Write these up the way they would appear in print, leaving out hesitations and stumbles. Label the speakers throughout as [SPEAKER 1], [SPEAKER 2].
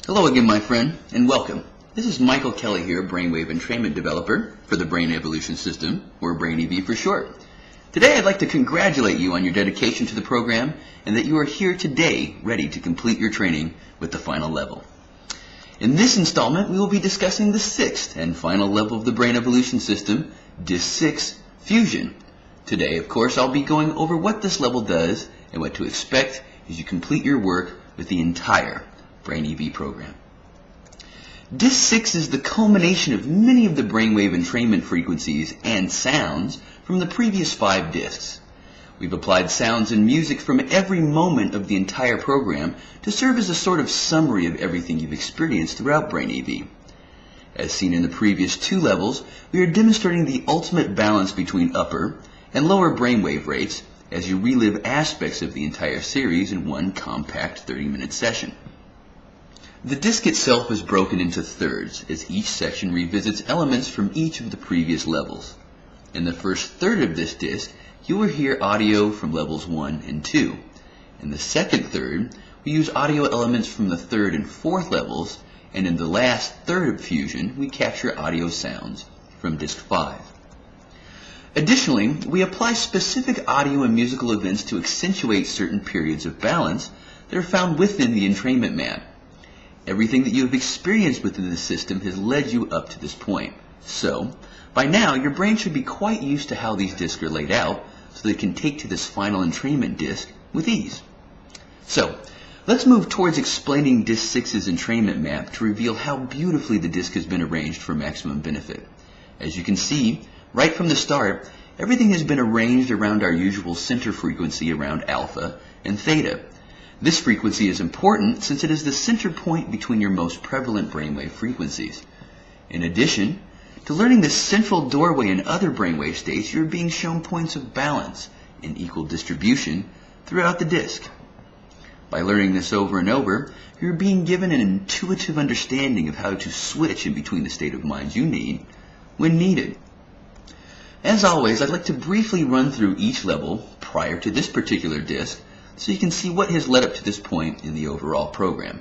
[SPEAKER 1] Hello again, my friend, and welcome. This is Michael Kelly here, Brainwave entrainment developer for the Brain Evolution System, or Brainwave for short. Today I'd like to congratulate you on your dedication to the program and that you are here today ready to complete your training with the final level. In this installment, we will be discussing the sixth and final level of the Brain Evolution System, Disc 6 Fusion. Today, of course, I'll be going over what this level does and what to expect as you complete your work with the entire Brainwave program. Disc 6 is the culmination of many of the brainwave entrainment frequencies and sounds from the previous 5 discs. We've applied sounds and music from every moment of the entire program to serve as a sort of summary of everything you've experienced throughout Brainwave. As seen in the previous 2 levels, we are demonstrating the ultimate balance between upper and lower brainwave rates as you relive aspects of the entire series in one compact 30-minute session. The disc itself is broken into thirds, as each section revisits elements from each of the previous levels. In the first third of this disc, you will hear audio from levels 1 and 2. In the second third, we use audio elements from the third and fourth levels, and in the last third of Fusion, we capture audio sounds from disc 5. Additionally, we apply specific audio and musical events to accentuate certain periods of balance that are found within the entrainment map. Everything that you have experienced within the system has led you up to this point. So, by now, your brain should be quite used to how these discs are laid out so that it can take to this final entrainment disc with ease. So, let's move towards explaining Disc 6's entrainment map to reveal how beautifully the disc has been arranged for maximum benefit. As you can see, right from the start, everything has been arranged around our usual center frequency around alpha and theta. This frequency is important since it is the center point between your most prevalent brainwave frequencies. In addition to learning this central doorway in other brainwave states, you're being shown points of balance in equal distribution throughout the disc. By learning this over and over, you're being given an intuitive understanding of how to switch in between the state of mind you need when needed. As always, I'd like to briefly run through each level prior to this particular disc so you can see what has led up to this point in the overall program.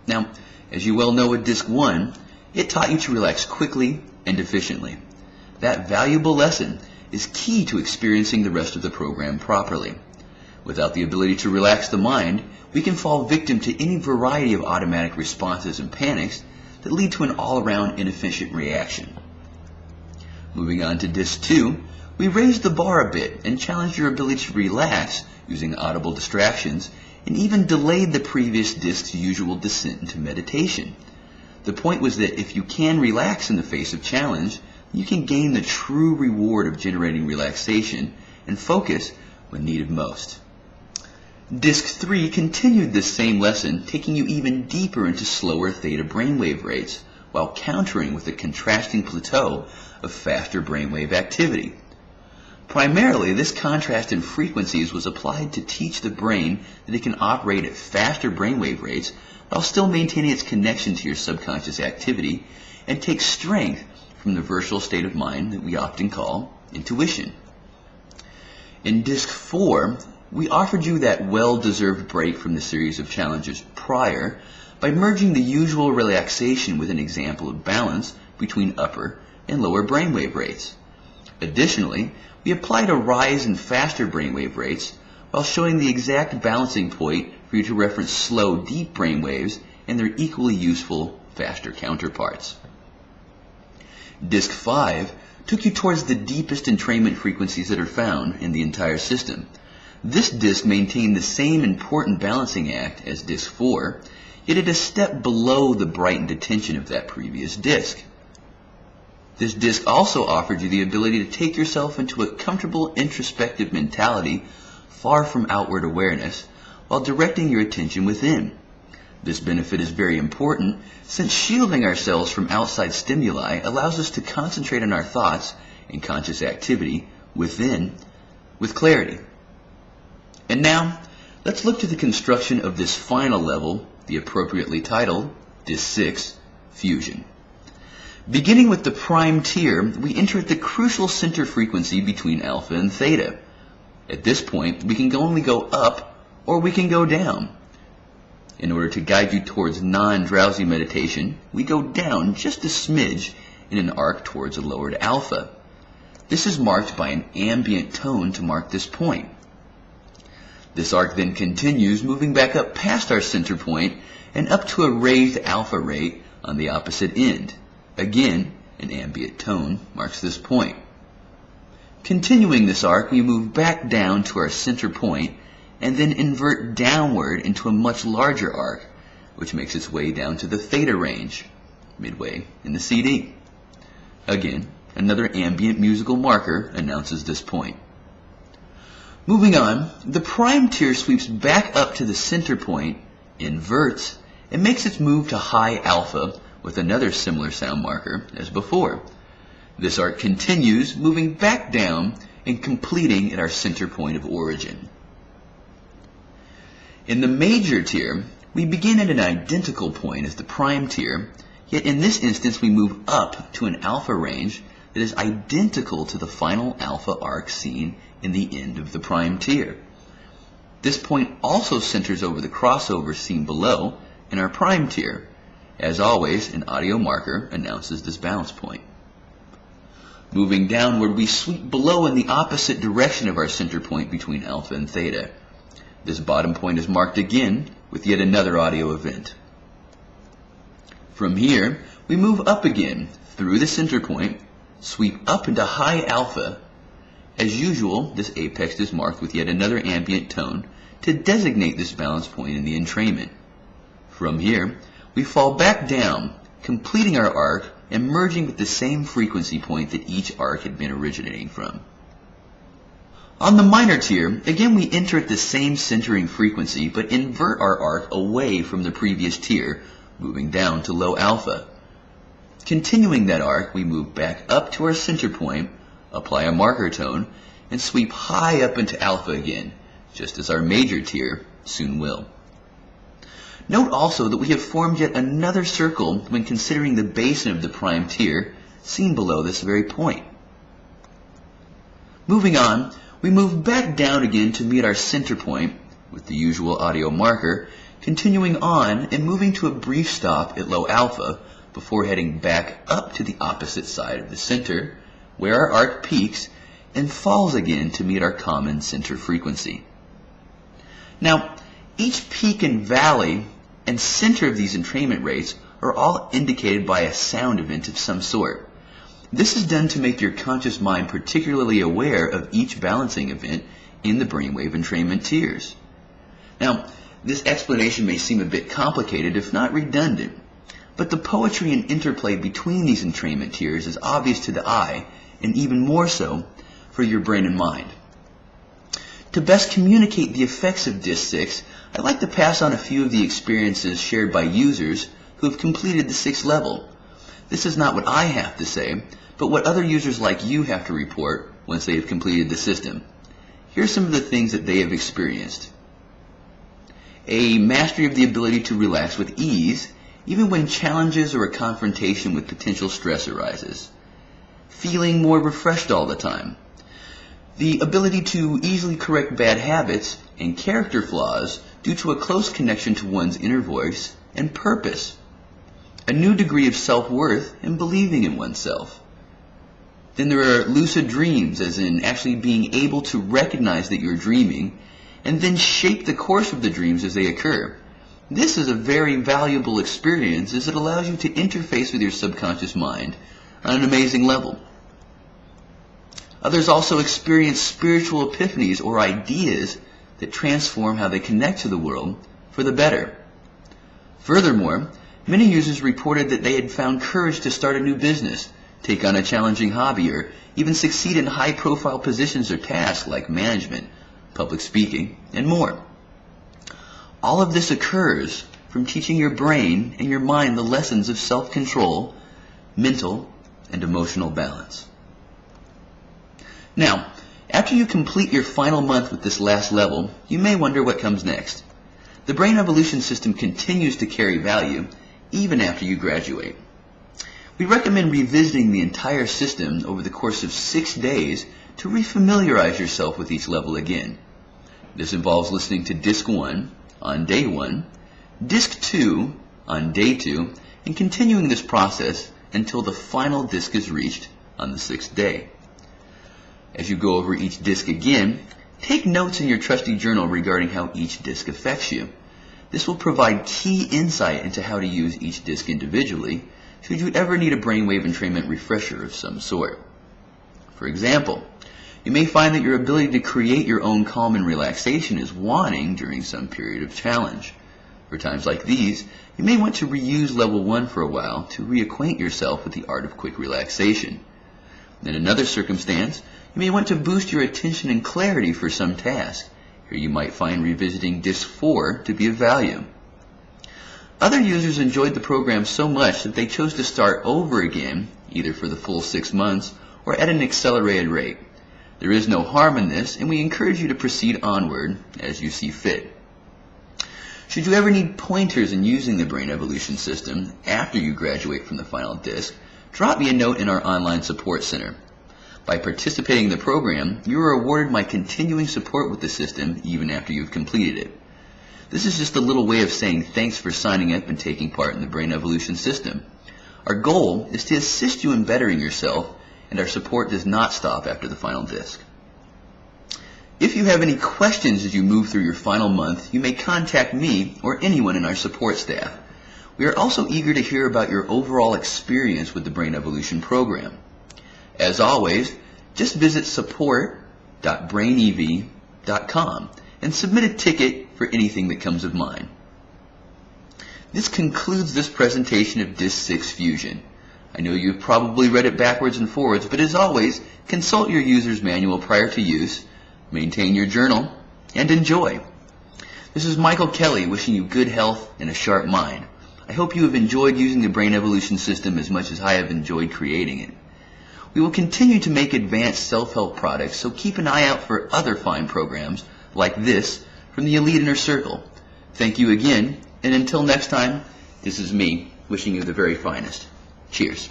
[SPEAKER 1] Now, as you well know with Disc 1, it taught you to relax quickly and efficiently. That valuable lesson is key to experiencing the rest of the program properly. Without the ability to relax the mind, we can fall victim to any variety of automatic responses and panics that lead to an all-around inefficient reaction. Moving on to Disc 2, we raised the bar a bit and challenged your ability to relax using audible distractions, and even delayed the previous disc's usual descent into meditation. The point was that if you can relax in the face of challenge, you can gain the true reward of generating relaxation and focus when needed most. Disc 3 continued this same lesson, taking you even deeper into slower theta brainwave rates, while countering with a contrasting plateau of faster brainwave activity. Primarily, this contrast in frequencies was applied to teach the brain that it can operate at faster brainwave rates while still maintaining its connection to your subconscious activity and take strength from the virtual state of mind that we often call intuition. In Disc 4, we offered you that well-deserved break from the series of challenges prior by merging the usual relaxation with an example of balance between upper and lower brainwave rates. Additionally, we applied a rise in faster brainwave rates while showing the exact balancing point for you to reference slow, deep brainwaves and their equally useful, faster counterparts. Disc 5 took you towards the deepest entrainment frequencies that are found in the entire system. This disc maintained the same important balancing act as Disc 4, yet it is a step below the brightened attention of that previous disc. This disc also offered you the ability to take yourself into a comfortable introspective mentality far from outward awareness while directing your attention within. This benefit is very important since shielding ourselves from outside stimuli allows us to concentrate on our thoughts and conscious activity within with clarity. And now, let's look to the construction of this final level, the appropriately titled Disc 6 Fusion. Beginning with the prime tier, we enter at the crucial center frequency between alpha and theta. At this point, we can only go up or we can go down. In order to guide you towards non-drowsy meditation, we go down just a smidge in an arc towards a lowered alpha. This is marked by an ambient tone to mark this point. This arc then continues, moving back up past our center point and up to a raised alpha rate on the opposite end. Again, an ambient tone marks this point. Continuing this arc, we move back down to our center point and then invert downward into a much larger arc, which makes its way down to the theta range, midway in the CD. Again, another ambient musical marker announces this point. Moving on, the prime tier sweeps back up to the center point, inverts, and makes its move to high alpha with another similar sound marker as before. This arc continues, moving back down and completing at our center point of origin. In the major tier, we begin at an identical point as the prime tier, yet in this instance we move up to an alpha range that is identical to the final alpha arc seen in the end of the prime tier. This point also centers over the crossover seen below in our prime tier. As always, an audio marker announces this balance point. Moving downward, we sweep below in the opposite direction of our center point between alpha and theta. This bottom point is marked again with yet another audio event. From here, we move up again through the center point, sweep up into high alpha. As usual, this apex is marked with yet another ambient tone to designate this balance point in the entrainment. From here, we fall back down, completing our arc and merging with the same frequency point that each arc had been originating from. On the minor tier, again we enter at the same centering frequency, but invert our arc away from the previous tier, moving down to low alpha. Continuing that arc, we move back up to our center point, apply a marker tone, and sweep high up into alpha again, just as our major tier soon will. Note also that we have formed yet another circle when considering the basin of the prime tier, seen below this very point. Moving on, we move back down again to meet our center point with the usual audio marker, continuing on and moving to a brief stop at low alpha before heading back up to the opposite side of the center, where our arc peaks and falls again to meet our common center frequency. Now, each peak and valley and center of these entrainment rates are all indicated by a sound event of some sort. This is done to make your conscious mind particularly aware of each balancing event in the brainwave entrainment tiers. Now, this explanation may seem a bit complicated, if not redundant, but the poetry and interplay between these entrainment tiers is obvious to the eye, and even more so for your brain and mind. To best communicate the effects of DISC 6, I'd like to pass on a few of the experiences shared by users who have completed the 6th level. This is not what I have to say, but what other users like you have to report once they have completed the system. Here are some of the things that they have experienced. A mastery of the ability to relax with ease, even when challenges or a confrontation with potential stress arises. Feeling more refreshed all the time. The ability to easily correct bad habits and character flaws due to a close connection to one's inner voice and purpose. A new degree of self-worth and believing in oneself. Then there are lucid dreams, as in actually being able to recognize that you're dreaming and then shape the course of the dreams as they occur. This is a very valuable experience as it allows you to interface with your subconscious mind on an amazing level. Others also experience spiritual epiphanies or ideas that transform how they connect to the world for the better. Furthermore, many users reported that they had found courage to start a new business, take on a challenging hobby, or even succeed in high-profile positions or tasks like management, public speaking, and more. All of this occurs from teaching your brain and your mind the lessons of self-control, mental, and emotional balance. Now, after you complete your final month with this last level, you may wonder what comes next. The Brain Evolution System continues to carry value even after you graduate. We recommend revisiting the entire system over the course of 6 days to refamiliarize yourself with each level again. This involves listening to Disc 1 on day 1, Disc 2 on day 2, and continuing this process until the final disc is reached on the 6th day. As you go over each disc again, take notes in your trusty journal regarding how each disc affects you. This will provide key insight into how to use each disc individually should you ever need a brainwave entrainment refresher of some sort. For example, you may find that your ability to create your own calm and relaxation is waning during some period of challenge. For times like these, you may want to reuse level 1 for a while to reacquaint yourself with the art of quick relaxation. In another circumstance, you may want to boost your attention and clarity for some task. Here you might find revisiting Disc 4 to be of value. Other users enjoyed the program so much that they chose to start over again, either for the full 6 months or at an accelerated rate. There is no harm in this, and we encourage you to proceed onward as you see fit. Should you ever need pointers in using the Brain Evolution system after you graduate from the final disc, drop me a note in our online support center. By participating in the program, you are awarded my continuing support with the system even after you've completed it. This is just a little way of saying thanks for signing up and taking part in the Brain Evolution system. Our goal is to assist you in bettering yourself, and our support does not stop after the final disc. If you have any questions as you move through your final month, you may contact me or anyone in our support staff. We are also eager to hear about your overall experience with the Brain Evolution program. As always, just visit support.brainev.com and submit a ticket for anything that comes of mind. This concludes this presentation of Disc 6 Fusion. I know you've probably read it backwards and forwards, but as always, consult your user's manual prior to use, maintain your journal, and enjoy. This is Michael Kelly wishing you good health and a sharp mind. I hope you have enjoyed using the Brain Evolution system as much as I have enjoyed creating it. We will continue to make advanced self-help products, so keep an eye out for other fine programs like this from the Elite Inner Circle. Thank you again, and until next time, this is me wishing you the very finest. Cheers.